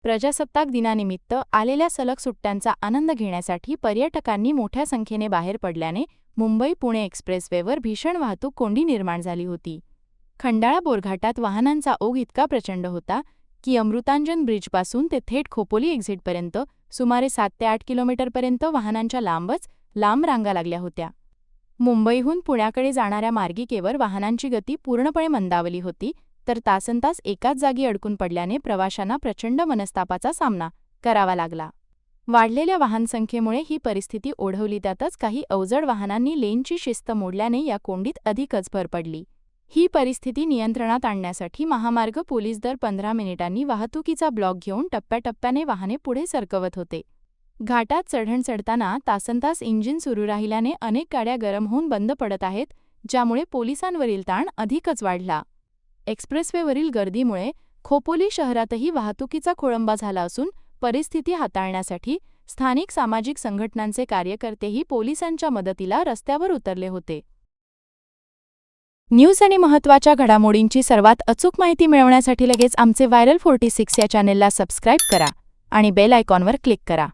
प्रजासत्ताक दिनानिमित्त आलेल्या सलग सुट्ट्यांचा आनंद घेण्यासाठी पर्यटकांनी मोठ्या संख्येने बाहेर पडल्याने मुंबई-पुणे एक्सप्रेसवेवर भीषण वाहतूक कोंडी निर्माण झाली होती. खंडाळा बोरघाटात वाहनांचा ओघ इतका प्रचंड होता की अमृतांजन ब्रिजपासून ते थेट खोपोली एक्झिटपर्यंत सुमारे 7 ते 8 किलोमीटरपर्यंत वाहनांच्या लांब रांगा लागल्या होत्या. मुंबईहून पुण्याकडे जाणाऱ्या मार्गिकेवर वाहनांची गती पूर्णपणे मंदावली होती, तर तासनतास एकाच जागी अडकून पडल्याने प्रवाशांना प्रचंड मनस्तापाचा सामना करावा लागला. वाढलेल्या वाहनसंख्येमुळे ही परिस्थिती ओढवली, त्यातच काही अवजड वाहनांनी लेनची शिस्त मोडल्याने या कोंडीत अधिकच भर पडली. ही परिस्थिती नियंत्रणात आणण्यासाठी महामार्ग पोलीस दर 15 मिनिटांनी वाहतुकीचा ब्लॉक घेऊन टप्प्याटप्प्याने वाहने पुढे सरकवत होते. घाटात चढण चढताना तासनतास इंजिन सुरू राहिल्याने अनेक गाड्या गरम होऊन बंद पडत आहेत, ज्यामुळे पोलिसांवरील ताण अधिकच वाढला. एक्सप्रेसवेवरील गर्दीमुळे खोपोली शहरातही वाहतुकीचा खोळंबा झाला असून परिस्थिती हाताळण्यासाठी स्थानिक सामाजिक संघटनांचे कार्यकर्तेही पोलिसांच्या मदतीला रस्त्यावर उतरले होते. न्यूज आणि महत्त्वाच्या घडामोडींची सर्वात अचूक माहिती मिळवण्यासाठी लगेच आमचे व्हायरल 46 या चॅनेलला सबस्क्राईब करा आणि बेल आयकॉनवर क्लिक करा.